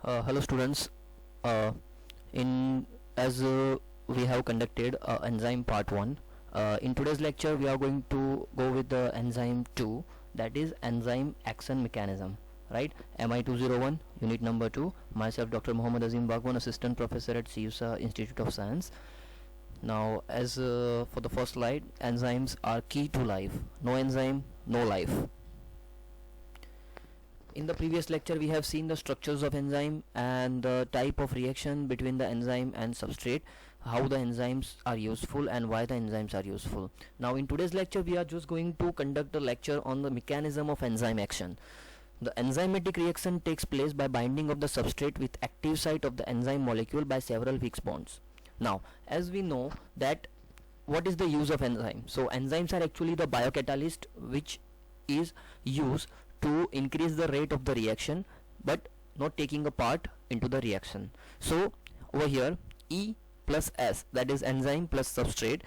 Hello students. Uh, in as We have conducted enzyme part 1. In today's lecture we are going to go with the enzyme 2, that is enzyme action mechanism, right? MI 201 unit number 2. Myself Dr. Muhammad Azim Bagwan, assistant professor at CUSA Institute of Science. Now as for the first slide, enzymes are key to life. No enzyme, no life. In the previous lecture we have seen the structures of enzyme and the type of reaction between the enzyme and substrate, how the enzymes are useful and why the enzymes are useful. Now in today's lecture we are just going to conduct a lecture on the mechanism of enzyme action. The enzymatic reaction takes place by binding of the substrate with active site of the enzyme molecule by several fixed bonds. Now as we know that what is the use of enzyme? So enzymes are actually the biocatalyst which is used to increase the rate of the reaction but not taking a part into the reaction. So over here E plus S, that is enzyme plus substrate,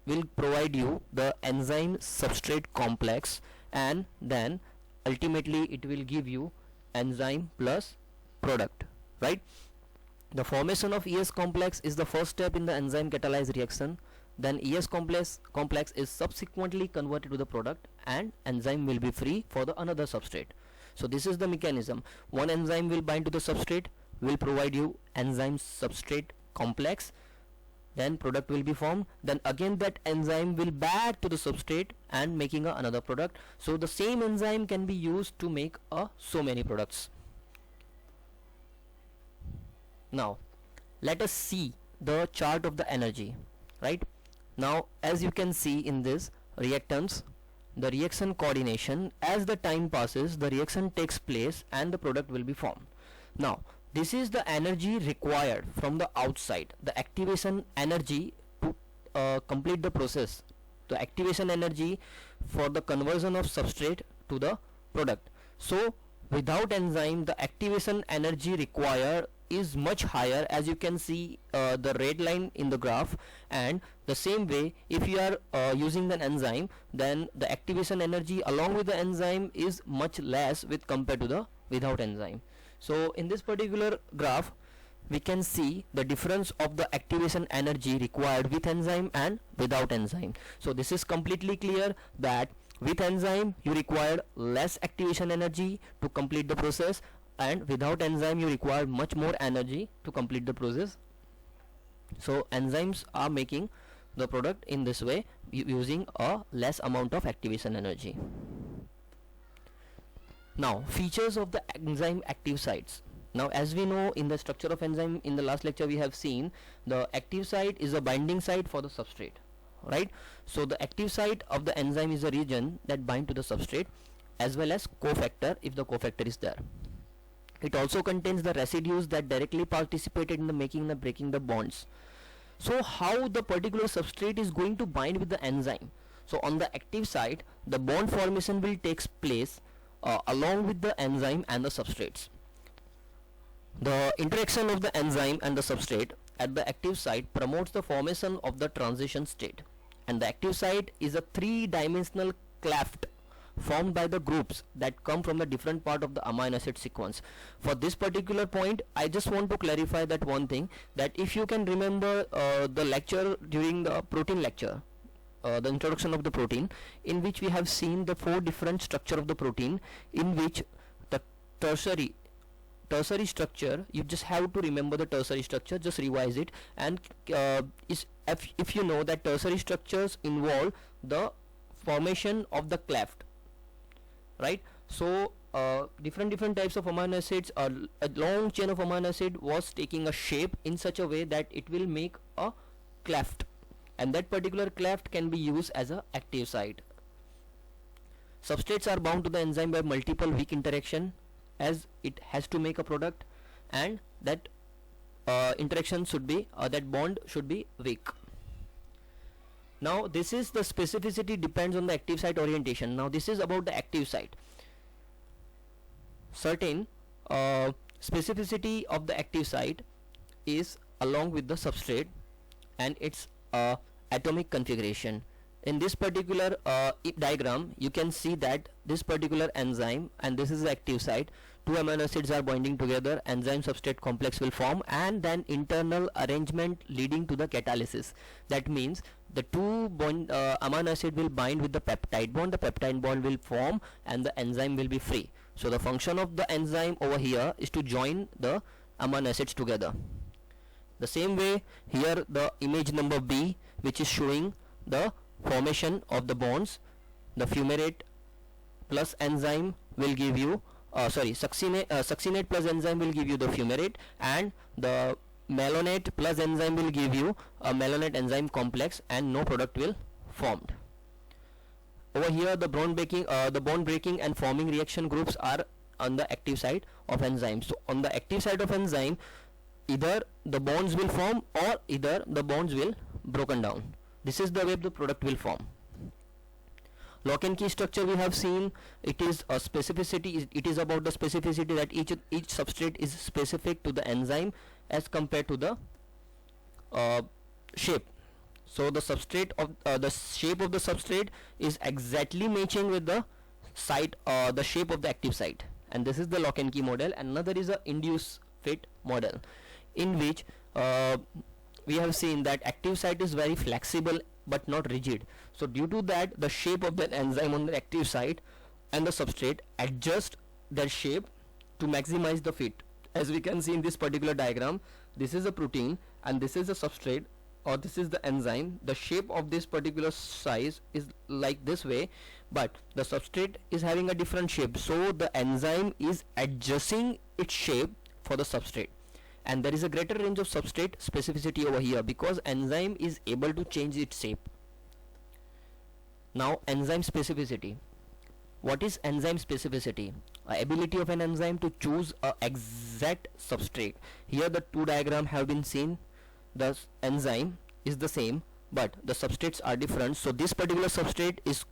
will provide you the enzyme substrate complex, and then ultimately it will give you enzyme plus product, right? The formation of ES complex is the first step in the enzyme catalyzed reaction. Then ES complex is subsequently converted to the product and enzyme will be free for the another substrate. So this is the mechanism. One enzyme will bind to the substrate, will provide you enzyme substrate complex, then product will be formed, then again that enzyme will back to the substrate and making another product. So the same enzyme can be used to make so many products. Now let us see the chart of the energy, right? Now as you can see in this reactants, the reaction coordination, as the time passes the reaction takes place and the product will be formed. Now this is the energy required from the outside, the activation energy to complete the process, the activation energy for the conversion of substrate to the product. So without enzyme the activation energy required is much higher, as you can see the red line in the graph, and the same way if you are using the enzyme, then the activation energy along with the enzyme is much less with compared to the without enzyme. So in this particular graph we can see the difference of the activation energy required with enzyme and without enzyme. So this is completely clear that with enzyme you require less activation energy to complete the process, and without enzyme you require much more energy to complete the process. So enzymes are making the product in this way using a less amount of activation energy. Now features of the enzyme active sites. Now as we know in the structure of enzyme, in the last lecture we have seen the active site is a binding site for the substrate, right? So the active site of the enzyme is a region that bind to the substrate, as well as cofactor if the cofactor is there. It also contains the residues that directly participated in the making and breaking the bonds. So how the particular substrate is going to bind with the enzyme? So on the active site the bond formation will takes place along with the enzyme and the substrates. The interaction of the enzyme and the substrate at the active site promotes the formation of the transition state, and the active site is a three-dimensional cleft formed by the groups that come from the different part of the amino acid sequence. For this particular point I just want to clarify that one thing, that if you can remember the lecture during the protein lecture, the introduction of the protein, in which we have seen the 4 different structure of the protein, in which the tertiary structure, you just have to remember the tertiary structure, just revise it, and if you know that tertiary structures involve the formation of the cleft, right? So different types of amino acids, a long chain of amino acid was taking a shape in such a way that it will make a cleft, and that particular cleft can be used as a active site. Substrates are bound to the enzyme by multiple weak interaction, as it has to make a product, and that interaction should be that bond should be weak. Now this is the specificity depends on the active site orientation. Now this is about the active site. Certain specificity of the active site is along with the substrate and its atomic configuration. In this particular diagram you can see that this particular enzyme, and this is the active site, two amino acids are binding together, enzyme substrate complex will form, and then internal arrangement leading to the catalysis. That means the two amino acid will bind with the peptide bond will form, and the enzyme will be free. So the function of the enzyme over here is to join the amino acids together. The same way here, the image number B, which is showing the formation of the bonds, the fumarate plus enzyme will give you succinate plus enzyme will give you the fumarate, and the malonate plus enzyme will give you a malonate enzyme complex, and no product will formed. Over here, the bond breaking and forming reaction groups are on the active side of enzyme. So on the active side of enzyme, either the bonds will form or either the bonds will broken down. This is the way the product will form. Lock and key structure we have seen. It is a specificity. It is about the specificity that each substrate is specific to the enzyme as compared to the shape. So the substrate of the shape of the substrate is exactly matching with the the shape of the active site, and this is the lock and key model. Another is a induce fit model, in which we have seen that active site is very flexible but not rigid. So due to that, the shape of the enzyme on the active site and the substrate adjust their shape to maximize the fit. As we can see in this particular diagram, this is a protein and this is a substrate, or this is the enzyme. The shape of this particular size is like this way, but the substrate is having a different shape, so the enzyme is adjusting its shape for the substrate, and there is a greater range of substrate specificity over here because enzyme is able to change its shape. Now enzyme specificity. What is enzyme specificity? Ability of an enzyme to choose a exact substrate. Here the two diagrams have been seen. The enzyme is the same but the substrates are different, so this particular substrate is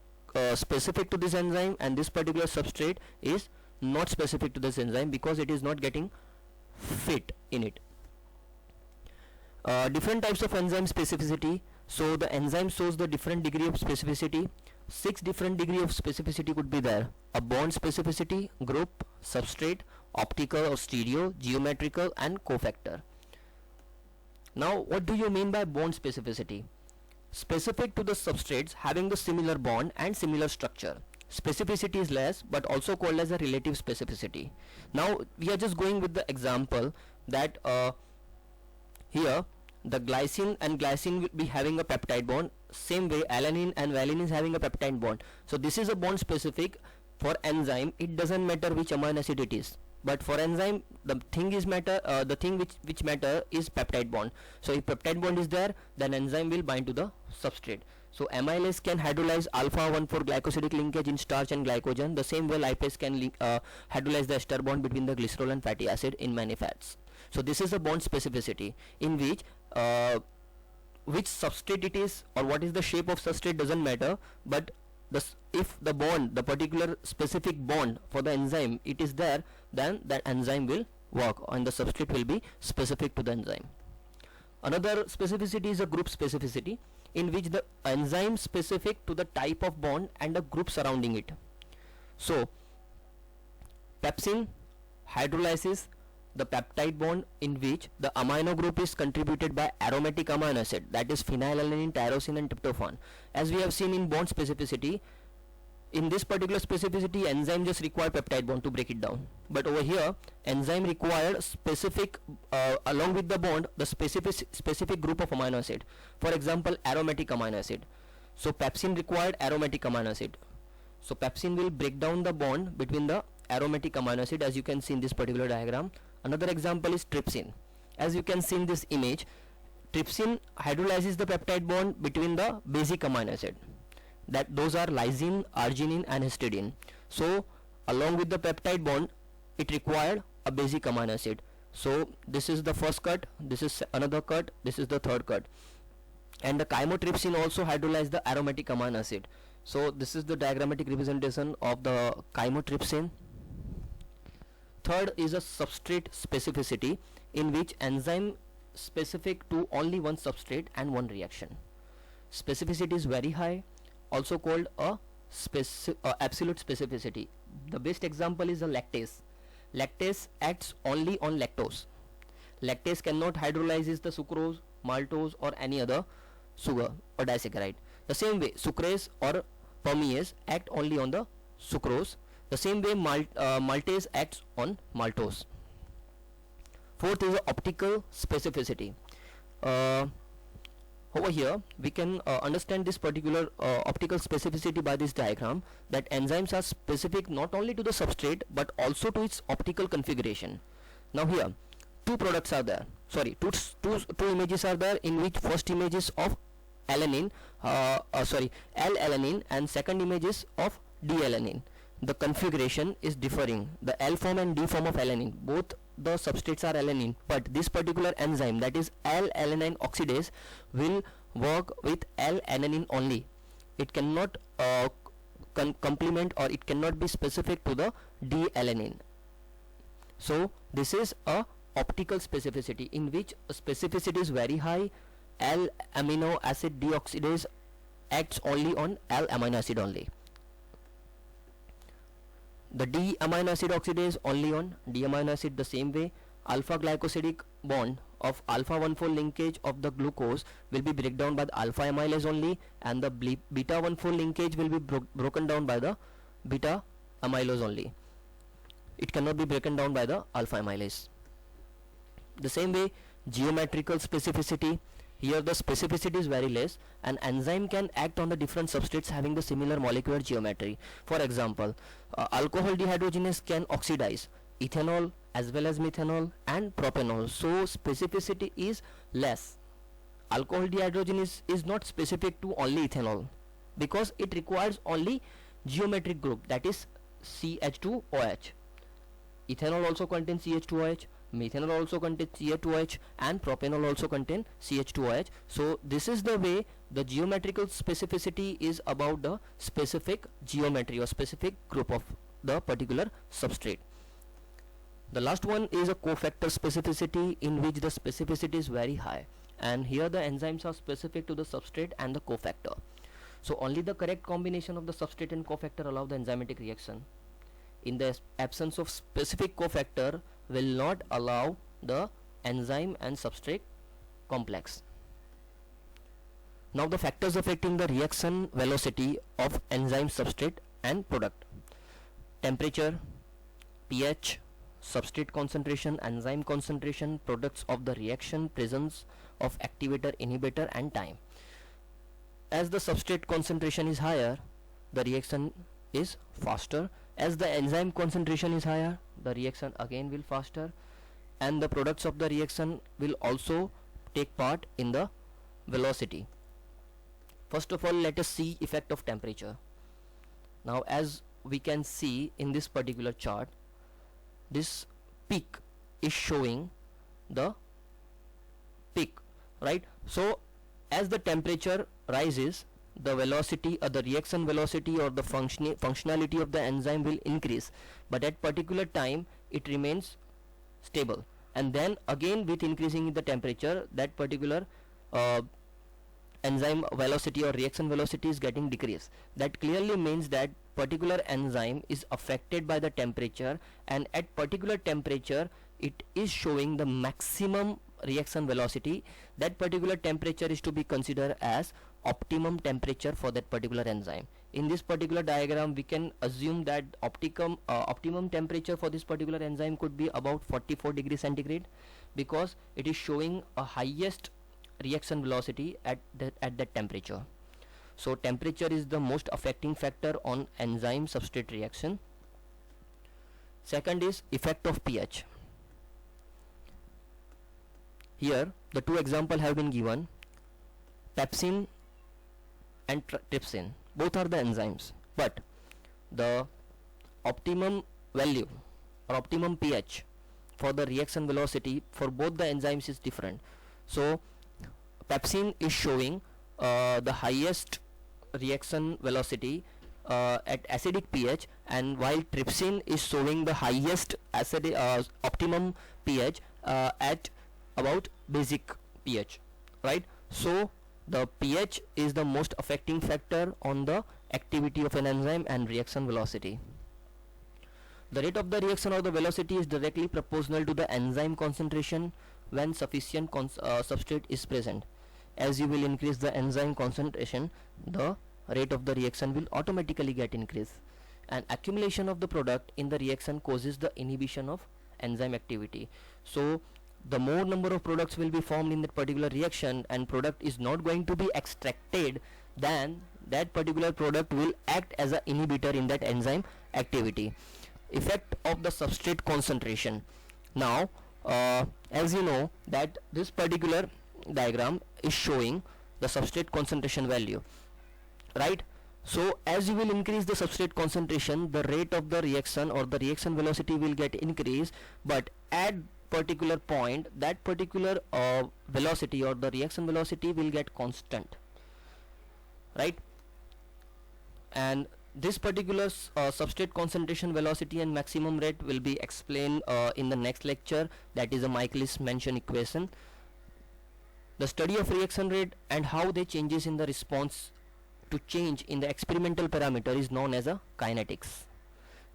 specific to this enzyme, and this particular substrate is not specific to this enzyme because it is not getting fit in it. Different types of enzyme specificity. So the enzyme shows the different degree of specificity. 6 different degree of specificity could be there: a bond specificity, group, substrate, optical or stereo, geometrical, and cofactor. Now what do you mean by bond specificity? Specific to the substrates having the similar bond and similar structure. Specificity is less but also called as a relative specificity. Now we are just going with the example that here the glycine and glycine will be having a peptide bond. Same way alanine and valine is having a peptide bond. So this is a bond specific. For enzyme it doesn't matter which amino acid it is, but for enzyme the thing is matter the thing which matter is peptide bond. So if peptide bond is there, then enzyme will bind to the substrate. So amylase can hydrolyze alpha 1,4 glycosidic linkage in starch and glycogen. The same way lipase can hydrolyze the ester bond between the glycerol and fatty acid in many fats. So this is a bond specificity, in which substrate it is or what is the shape of substrate doesn't matter, but if the bond, the particular specific bond for the enzyme it is there, then that enzyme will work and the substrate will be specific to the enzyme. Another specificity is a group specificity, in which the enzyme specific to the type of bond and the group surrounding it. So pepsin hydrolyzes the peptide bond in which the amino group is contributed by aromatic amino acid, that is phenylalanine, tyrosine and tryptophan. As we have seen in bond specificity, in this particular specificity enzyme just require peptide bond to break it down, but over here enzyme required specific along with the bond the specific group of amino acid. For example, aromatic amino acid. So pepsin required aromatic amino acid, so pepsin will break down the bond between the aromatic amino acid, as you can see in this particular diagram. Another example is trypsin. As you can see in this image, trypsin hydrolyzes the peptide bond between the basic amino acid, that those are lysine, arginine and histidine. So along with the peptide bond it required a basic amino acid. So this is the first cut, this is another cut, this is the third cut, and the chymotrypsin also hydrolyzes the aromatic amino acid. So this is the diagrammatic representation of the chymotrypsin. Third is a substrate specificity, in which enzyme specific to only one substrate and one reaction. Specificity is very high, also called a absolute specificity. The best example is a lactase. Lactase acts only on lactose. Lactase cannot hydrolyze the sucrose, maltose or any other sugar or disaccharide. The same way sucrase or permease act only on the sucrose. The same way maltase acts on maltose. Fourth is optical specificity. Over here we can understand this particular optical specificity by this diagram, that enzymes are specific not only to the substrate but also to its optical configuration. Now here two products are there, sorry, two images are there, in which first image is of alanine, L-alanine, and second image is of D-alanine. The configuration is differing, the L form and D form of alanine, both the substrates are alanine, but this particular enzyme, that is L-alanine oxidase, will work with L-alanine only. It cannot complement, or it cannot be specific to the D-alanine. So this is a optical specificity in which specificity is very high. L-amino acid deoxidase acts only on L-amino acid only. The D-amino acid oxidase only on D-amino acid. The same way alpha glycosidic bond of alpha 1,4 linkage of the glucose will be break down by the alpha amylase only, and the beta 1,4 linkage will be broken down by the beta amylase only. It cannot be broken down by the alpha amylase. The same way geometrical specificity, here the specificity is very less. An enzyme can act on the different substrates having the similar molecular geometry. For example, alcohol dehydrogenase can oxidize ethanol as well as methanol and propanol, so specificity is less. Alcohol dehydrogenase is not specific to only ethanol because it requires only geometric group, that is CH2OH. Ethanol also contains CH2OH, methanol also contains CH2OH, and propanol also contains CH2OH. So this is the way the geometrical specificity is about the specific geometry or specific group of the particular substrate. The last one is a cofactor specificity, in which the specificity is very high, and here the enzymes are specific to the substrate and the cofactor. So only the correct combination of the substrate and cofactor allow the enzymatic reaction. In the absence of specific cofactor will not allow the enzyme and substrate complex. Now the factors affecting the reaction velocity of enzyme, substrate and product: temperature, pH, substrate concentration, enzyme concentration, products of the reaction, presence of activator, inhibitor, and time. As the substrate concentration is higher, the reaction is faster. As the enzyme concentration is higher, the reaction again will faster, and the products of the reaction will also take part in the velocity. First of all, let us see effect of temperature. Now as we can see in this particular chart, this peak is showing the peak, right? So as the temperature rises, the velocity or the reaction velocity or the functionality of the enzyme will increase, but at particular time it remains stable, and then again with increasing the temperature, that particular enzyme velocity or reaction velocity is getting decreased. That clearly means that particular enzyme is affected by the temperature, and at particular temperature it is showing the maximum reaction velocity. That particular temperature is to be considered as optimum temperature for that particular enzyme. In this particular diagram we can assume that optimum temperature for this particular enzyme could be about 44 degrees centigrade, because it is showing a highest reaction velocity at that temperature. So temperature is the most affecting factor on enzyme substrate reaction. Second is effect of pH. Here the two examples have been given: pepsin and trypsin. Both are the enzymes, but the optimum value or optimum pH for the reaction velocity for both the enzymes is different. So pepsin is showing the highest reaction velocity at acidic pH, and while trypsin is showing the highest optimum pH at about basic pH, right? So the pH is the most affecting factor on the activity of an enzyme and reaction velocity. The rate of the reaction or the velocity is directly proportional to the enzyme concentration when sufficient substrate is present. As you will increase the enzyme concentration, the rate of the reaction will automatically get increased. And accumulation of the product in the reaction causes the inhibition of enzyme activity. So the more number of products will be formed in that particular reaction and product is not going to be extracted, then that particular product will act as an inhibitor in that enzyme activity. Effect of the substrate concentration. Now as you know that this particular diagram is showing the substrate concentration value, right? So as you will increase the substrate concentration, the rate of the reaction or the reaction velocity will get increased, but at particular point that particular velocity or the reaction velocity will get constant, right? And this particular substrate concentration, velocity and maximum rate will be explained in the next lecture, that is a Michaelis-Menten equation. The study of reaction rate and how they changes in the response to change in the experimental parameter is known as a kinetics.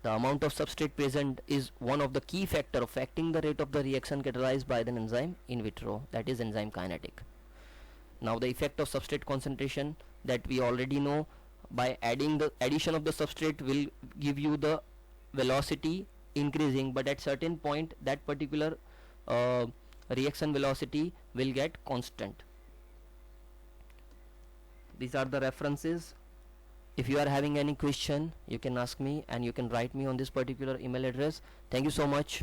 The amount of substrate present is one of the key factor affecting the rate of the reaction catalyzed by the enzyme in vitro, that is enzyme kinetic. Now the effect of substrate concentration, that we already know, by adding the addition of the substrate will give you the velocity increasing, but at certain point that particular reaction velocity will get constant. These are the references. If you are having any question, you can ask me and you can write me on this particular email address. Thank you so much.